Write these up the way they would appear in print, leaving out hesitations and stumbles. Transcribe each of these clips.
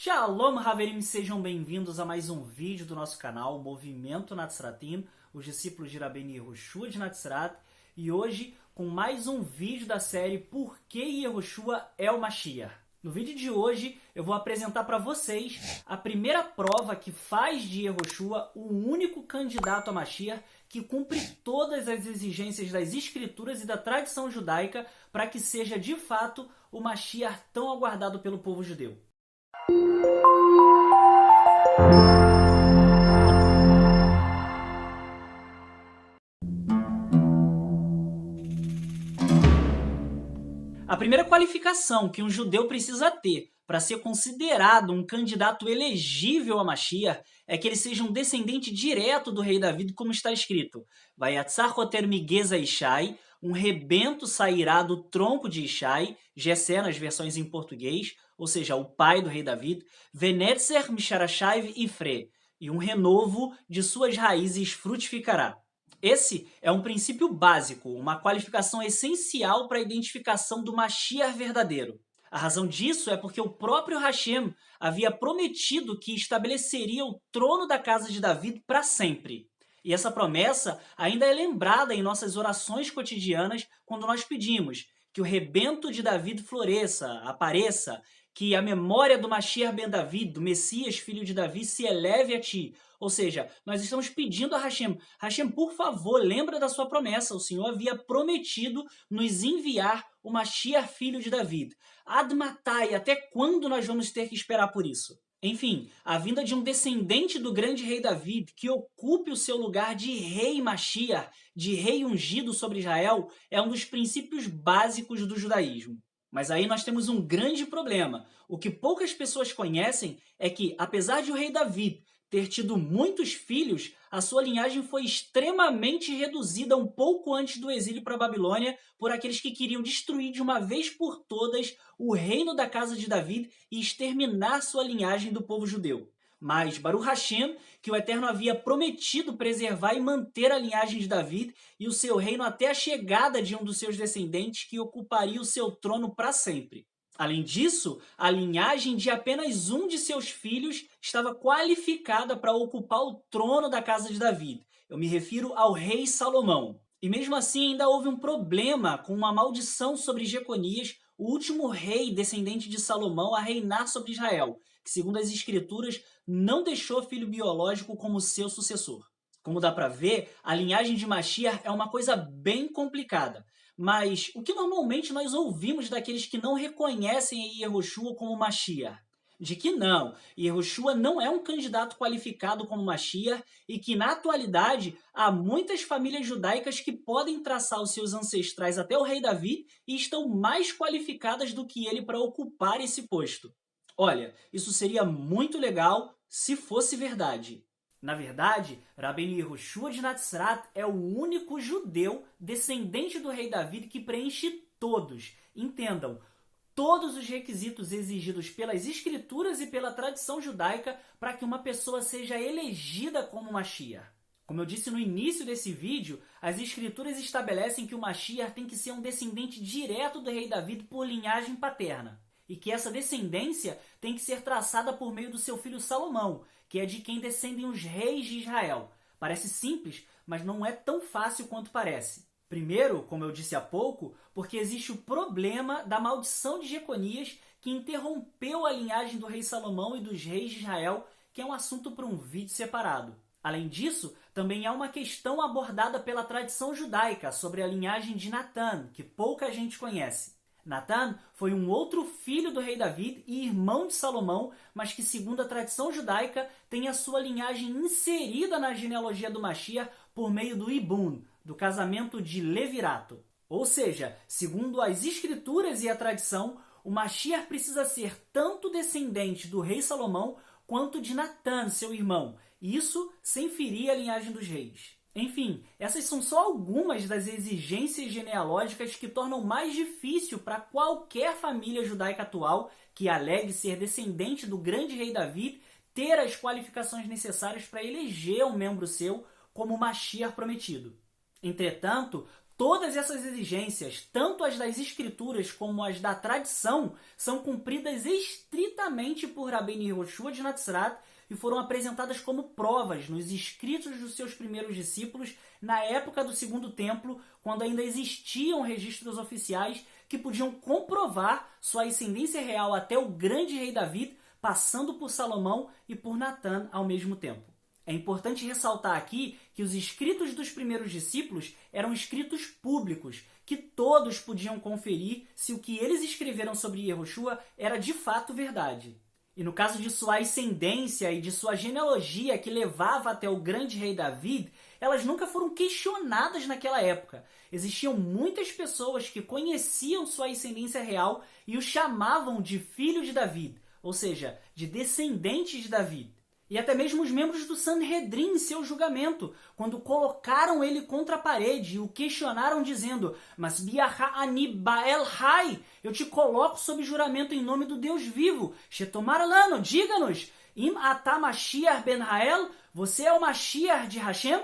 Shalom, Haverim, sejam bem-vindos a mais um vídeo do nosso canal, Movimento Natsratim, os discípulos de Rabbeinu Yehoshua de Natzrat, e hoje com mais um vídeo da série Por que Yehoshua é o Mashiach. No vídeo de hoje eu vou apresentar para vocês a primeira prova que faz de Yehoshua o único candidato a Mashiach que cumpre todas as exigências das escrituras e da tradição judaica para que seja de fato o Mashiach tão aguardado pelo povo judeu. A primeira qualificação que um judeu precisa ter para ser considerado um candidato elegível a Mashiach é que ele seja um descendente direto do rei David, como está escrito: Vayatzar Hoter Migeza Ishai, um rebento sairá do tronco de Ishai, Jessé nas versões em português, ou seja, o pai do rei David, Venetzer Misharashai Ifre, e um renovo de suas raízes frutificará. Esse é um princípio básico, uma qualificação essencial para a identificação do Mashiach verdadeiro. A razão disso é porque o próprio Hashem havia prometido que estabeleceria o trono da casa de David para sempre. E essa promessa ainda é lembrada em nossas orações cotidianas quando nós pedimos que o rebento de David floresça, apareça, que a memória do Mashiach ben David, do Messias, filho de Davi, se eleve a ti. Ou seja, nós estamos pedindo a Hashem, por favor, lembra da sua promessa. O Senhor havia prometido nos enviar o Mashiach, filho de David. Ad matai, até quando nós vamos ter que esperar por isso? Enfim, a vinda de um descendente do grande rei David que ocupe o seu lugar de rei Mashiach, de rei ungido sobre Israel, é um dos princípios básicos do judaísmo. Mas aí nós temos um grande problema. O que poucas pessoas conhecem é que, apesar de o rei David ter tido muitos filhos, a sua linhagem foi extremamente reduzida um pouco antes do exílio para a Babilônia por aqueles que queriam destruir de uma vez por todas o reino da casa de David e exterminar sua linhagem do povo judeu. Mas Baruch Hashem, que o Eterno havia prometido preservar e manter a linhagem de David e o seu reino até a chegada de um dos seus descendentes que ocuparia o seu trono para sempre. Além disso, a linhagem de apenas um de seus filhos estava qualificada para ocupar o trono da casa de David. Eu me refiro ao rei Salomão. E mesmo assim ainda houve um problema com uma maldição sobre Jeconias, o último rei descendente de Salomão a reinar sobre Israel, que segundo as escrituras não deixou filho biológico como seu sucessor. Como dá para ver, a linhagem de Mashiach é uma coisa bem complicada. Mas o que normalmente nós ouvimos daqueles que não reconhecem Yehoshua como Mashiach? De que não, Yehoshua não é um candidato qualificado como Mashiach e que na atualidade há muitas famílias judaicas que podem traçar os seus ancestrais até o rei Davi e estão mais qualificadas do que ele para ocupar esse posto. Olha, isso seria muito legal se fosse verdade. Na verdade, Rabbeinu Yehoshua de Natzrat é o único judeu descendente do rei David que preenche todos, entendam, todos os requisitos exigidos pelas escrituras e pela tradição judaica para que uma pessoa seja elegida como Mashiach. Como eu disse no início desse vídeo, as escrituras estabelecem que o Mashiach tem que ser um descendente direto do rei David por linhagem paterna. E que essa descendência tem que ser traçada por meio do seu filho Salomão, que é de quem descendem os reis de Israel. Parece simples, mas não é tão fácil quanto parece. Primeiro, como eu disse há pouco, porque existe o problema da maldição de Jeconias que interrompeu a linhagem do rei Salomão e dos reis de Israel, que é um assunto para um vídeo separado. Além disso, também há uma questão abordada pela tradição judaica sobre a linhagem de Natan, que pouca gente conhece. Natan foi um outro filho do rei David e irmão de Salomão, mas que, segundo a tradição judaica, tem a sua linhagem inserida na genealogia do Mashiach por meio do Ibun, do casamento de Levirato. Ou seja, segundo as escrituras e a tradição, o Mashiach precisa ser tanto descendente do rei Salomão quanto de Natan, seu irmão, isso sem ferir a linhagem dos reis. Enfim, essas são só algumas das exigências genealógicas que tornam mais difícil para qualquer família judaica atual que alegue ser descendente do grande rei Davi ter as qualificações necessárias para eleger um membro seu como Mashiach prometido. Entretanto, Todas essas exigências, tanto as das escrituras como as da tradição, são cumpridas estritamente por Rabbeinu Yehoshua de Natzrat e foram apresentadas como provas nos escritos dos seus primeiros discípulos na época do Segundo Templo, quando ainda existiam registros oficiais que podiam comprovar sua ascendência real até o grande rei David, passando por Salomão e por Natan ao mesmo tempo. É importante ressaltar aqui que os escritos dos primeiros discípulos eram escritos públicos, que todos podiam conferir se o que eles escreveram sobre Yehoshua era de fato verdade. E no caso de sua ascendência e de sua genealogia que levava até o grande rei David, elas nunca foram questionadas naquela época. Existiam muitas pessoas que conheciam sua ascendência real e o chamavam de filho de David, ou seja, de descendentes de David. E até mesmo os membros do Sanhedrin em seu julgamento, quando colocaram ele contra a parede e o questionaram dizendo: Mas biaha ani bael hai, eu te coloco sob juramento em nome do Deus vivo. Shetomar lano, diga-nos, im ata Mashiach ben Hael, você é o Mashiach de Hashem?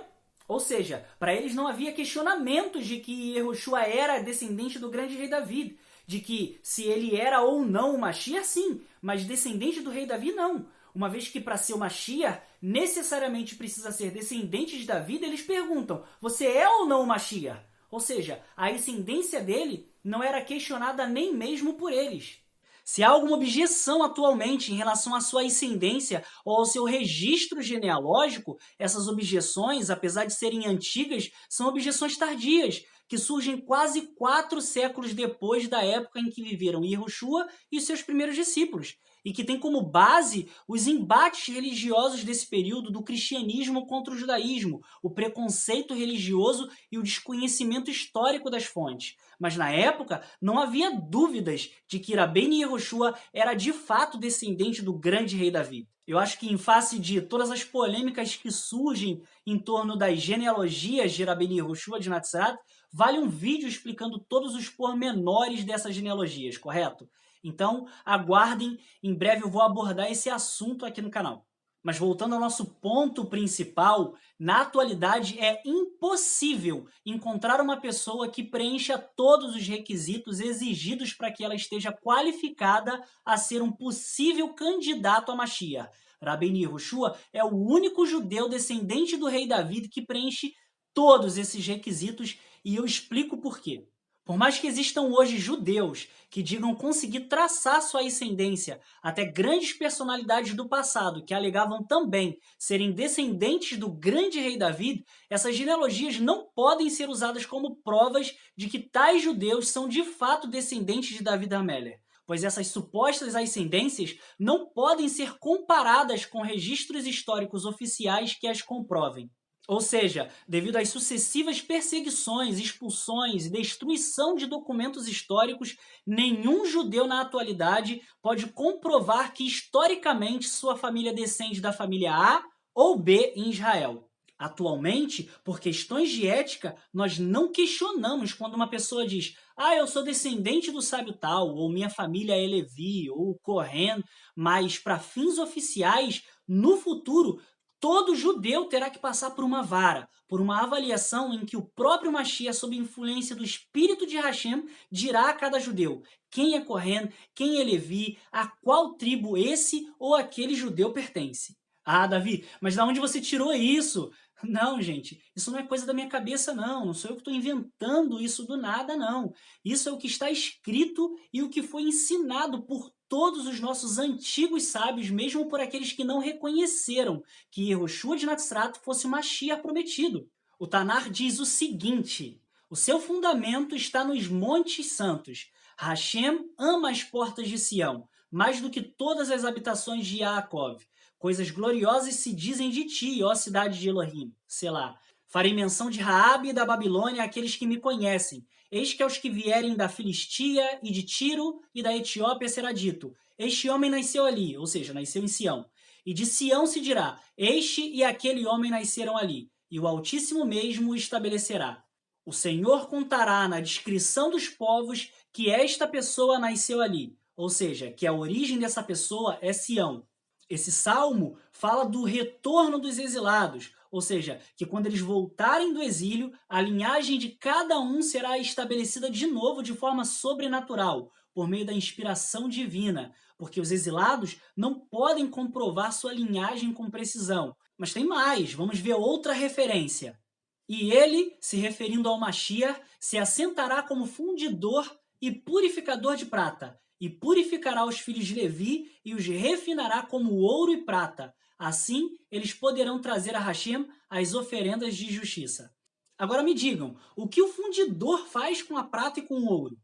Ou seja, para eles não havia questionamentos de que Yehoshua era descendente do grande rei David, de que se ele era ou não o Mashiach, sim, mas descendente do rei Davi, não. Uma vez que para ser o Mashiach necessariamente precisa ser descendente de Davi, eles perguntam, você é ou não o Mashiach? Ou seja, a ascendência dele não era questionada nem mesmo por eles. Se há alguma objeção atualmente em relação à sua ascendência ou ao seu registro genealógico, essas objeções, apesar de serem antigas, são objeções tardias, que surgem quase 4 séculos depois da época em que viveram Yehoshua e seus primeiros discípulos, e que tem como base os embates religiosos desse período do cristianismo contra o judaísmo, o preconceito religioso e o desconhecimento histórico das fontes. Mas na época não havia dúvidas de que Rabbeinu Yehoshua era de fato descendente do grande rei Davi. Eu acho que em face de todas as polêmicas que surgem em torno das genealogias de Rabbeinu Yehoshua de Natzrat, vale um vídeo explicando todos os pormenores dessas genealogias, correto? Então, aguardem, em breve eu vou abordar esse assunto aqui no canal. Mas voltando ao nosso ponto principal, na atualidade é impossível encontrar uma pessoa que preencha todos os requisitos exigidos para que ela esteja qualificada a ser um possível candidato a Mashiach. Rabbeinu Yehoshua é o único judeu descendente do rei David que preenche todos esses requisitos e eu explico por quê. Por mais que existam hoje judeus que digam conseguir traçar sua ascendência até grandes personalidades do passado que alegavam também serem descendentes do grande rei David, essas genealogias não podem ser usadas como provas de que tais judeus são de fato descendentes de David HaMelech, pois essas supostas ascendências não podem ser comparadas com registros históricos oficiais que as comprovem. Ou seja, devido às sucessivas perseguições, expulsões e destruição de documentos históricos, nenhum judeu na atualidade pode comprovar que historicamente sua família descende da família A ou B em Israel. Atualmente, por questões de ética, nós não questionamos quando uma pessoa diz eu sou descendente do sábio tal, ou minha família é Levi, ou Cohen, mas para fins oficiais, no futuro, todo judeu terá que passar por uma vara, por uma avaliação em que o próprio Mashiach, sob influência do espírito de Hashem, dirá a cada judeu quem é Cohen, quem é Levi, a qual tribo esse ou aquele judeu pertence. Davi, mas de onde você tirou isso? Não, gente, isso não é coisa da minha cabeça, não. Não sou eu que estou inventando isso do nada, não. Isso é o que está escrito e o que foi ensinado por todos os nossos antigos sábios, mesmo por aqueles que não reconheceram que Yehoshua de Natzrat fosse o Mashiach prometido. O Tanar diz o seguinte: o seu fundamento está nos montes santos. Hashem ama as portas de Sião, mais do que todas as habitações de Yaakov. Coisas gloriosas se dizem de ti, ó cidade de Elohim. Selá. Farei menção de Raabe e da Babilônia àqueles que me conhecem. Eis que aos que vierem da Filistia e de Tiro e da Etiópia será dito: este homem nasceu ali, ou seja, nasceu em Sião. E de Sião se dirá: este e aquele homem nasceram ali, e o Altíssimo mesmo o estabelecerá. O Senhor contará na descrição dos povos que esta pessoa nasceu ali, ou seja, que a origem dessa pessoa é Sião. Esse salmo fala do retorno dos exilados, ou seja, que quando eles voltarem do exílio, a linhagem de cada um será estabelecida de novo de forma sobrenatural, por meio da inspiração divina, porque os exilados não podem comprovar sua linhagem com precisão. Mas tem mais, vamos ver outra referência. E ele, se referindo ao Mashiach, se assentará como fundidor e purificador de prata, e purificará os filhos de Levi e os refinará como ouro e prata. Assim, eles poderão trazer a Hashem as oferendas de justiça. Agora me digam, o que o fundidor faz com a prata e com o ouro?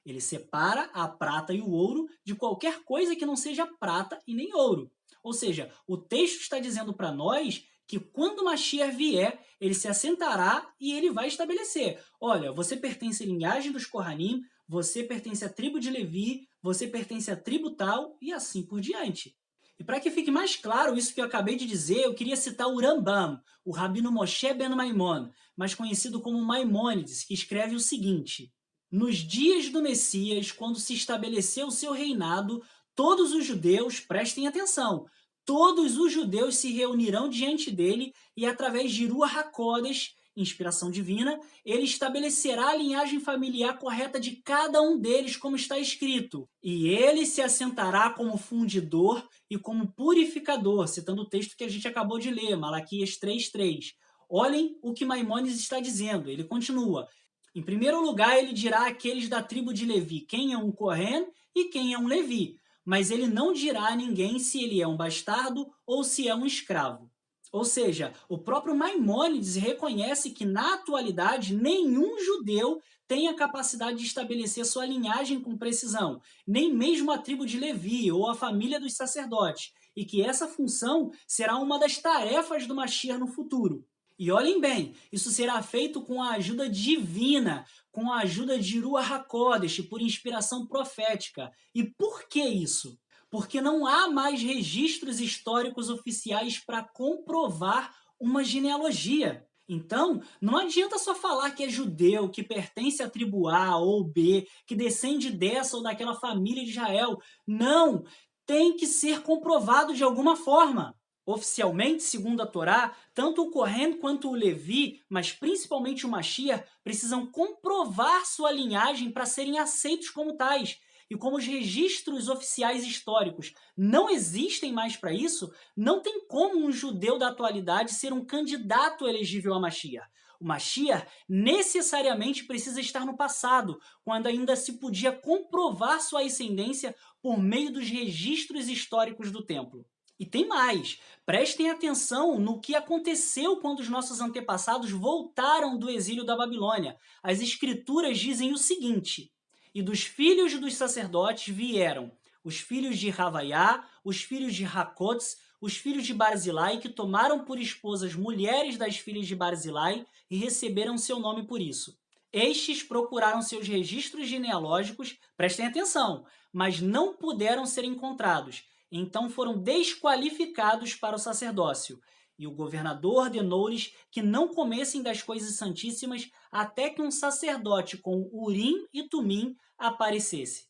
Ele separa a prata e o ouro de qualquer coisa que não seja prata e nem ouro. Ou seja, o texto está dizendo para nós que quando o Mashiach vier, ele se assentará e ele vai estabelecer. Olha, você pertence à linhagem dos Kohanim, você pertence à tribo de Levi, você pertence à tribo tal e assim por diante. E para que fique mais claro isso que eu acabei de dizer, eu queria citar o Rambam, o Rabino Moshe ben Maimon, mais conhecido como Maimônides, que escreve o seguinte: nos dias do Messias, quando se estabeleceu o seu reinado, todos os judeus, prestem atenção, todos os judeus se reunirão diante dele e através de Ruach HaKodesh, inspiração divina, ele estabelecerá a linhagem familiar correta de cada um deles, como está escrito. E ele se assentará como fundidor e como purificador, citando o texto que a gente acabou de ler, Malaquias 3:3. Olhem o que Maimônides está dizendo, ele continua. Em primeiro lugar, ele dirá àqueles da tribo de Levi quem é um Kohen e quem é um Levi, mas ele não dirá a ninguém se ele é um bastardo ou se é um escravo. Ou seja, o próprio Maimônides reconhece que, na atualidade, nenhum judeu tem a capacidade de estabelecer sua linhagem com precisão, nem mesmo a tribo de Levi ou a família dos sacerdotes, e que essa função será uma das tarefas do Mashiach no futuro. E olhem bem, isso será feito com a ajuda divina, com a ajuda de Ruach HaKodesh, por inspiração profética. E por que isso? Porque não há mais registros históricos oficiais para comprovar uma genealogia. Então, não adianta só falar que é judeu, que pertence à tribo A ou B, que descende dessa ou daquela família de Israel. Não! Tem que ser comprovado de alguma forma. Oficialmente, segundo a Torá, tanto o Kohen quanto o Levi, mas principalmente o Mashiach, precisam comprovar sua linhagem para serem aceitos como tais. E como os registros oficiais históricos não existem mais para isso, não tem como um judeu da atualidade ser um candidato elegível a Mashiach. O Mashiach necessariamente precisa estar no passado, quando ainda se podia comprovar sua ascendência por meio dos registros históricos do templo. E tem mais, prestem atenção no que aconteceu quando os nossos antepassados voltaram do exílio da Babilônia. As escrituras dizem o seguinte: e dos filhos dos sacerdotes vieram os filhos de Ravaiá, os filhos de Hacotes, os filhos de Barzilai, que tomaram por esposas mulheres das filhas de Barzilai e receberam seu nome por isso. Estes procuraram seus registros genealógicos, prestem atenção, mas não puderam ser encontrados. Então foram desqualificados para o sacerdócio. E o governador ordenou-lhes que não comessem das coisas santíssimas até que um sacerdote com Urim e Tumim aparecesse.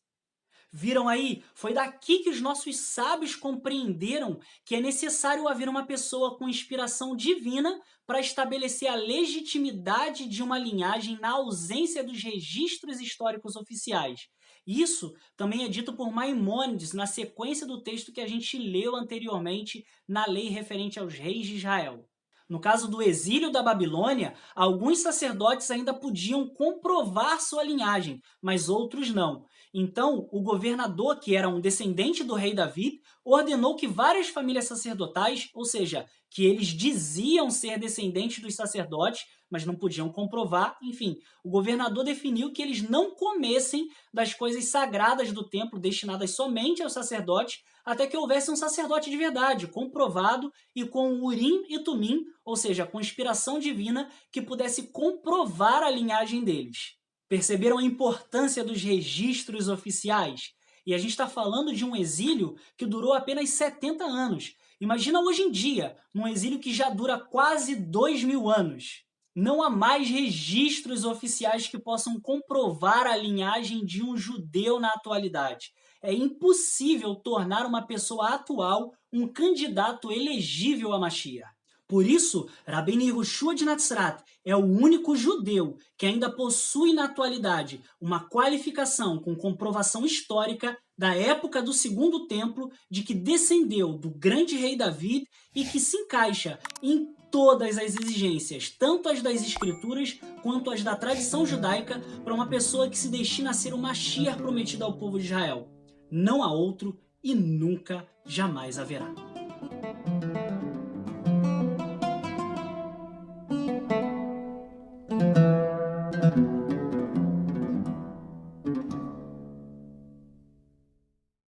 Viram aí? Foi daqui que os nossos sábios compreenderam que é necessário haver uma pessoa com inspiração divina para estabelecer a legitimidade de uma linhagem na ausência dos registros históricos oficiais. Isso também é dito por Maimônides na sequência do texto que a gente leu anteriormente na lei referente aos reis de Israel. No caso do exílio da Babilônia, alguns sacerdotes ainda podiam comprovar sua linhagem, mas outros não. Então, o governador, que era um descendente do rei Davi, ordenou que várias famílias sacerdotais, ou seja, que eles diziam ser descendentes dos sacerdotes, mas não podiam comprovar, enfim, o governador definiu que eles não comessem das coisas sagradas do templo destinadas somente aos sacerdotes, até que houvesse um sacerdote de verdade, comprovado e com Urim e Tumim, ou seja, com inspiração divina, que pudesse comprovar a linhagem deles. Perceberam a importância dos registros oficiais? E a gente está falando de um exílio que durou apenas 70 anos. Imagina hoje em dia, num exílio que já dura quase 2000 anos. Não há mais registros oficiais que possam comprovar a linhagem de um judeu na atualidade. É impossível tornar uma pessoa atual um candidato elegível a Mashiach. Por isso, Rabbeinu Yehoshua de Natzrat é o único judeu que ainda possui na atualidade uma qualificação com comprovação histórica da época do Segundo Templo de que descendeu do grande rei David e que se encaixa em todas as exigências, tanto as das escrituras quanto as da tradição judaica, para uma pessoa que se destina a ser o Mashiach prometido ao povo de Israel. Não há outro e nunca, jamais haverá.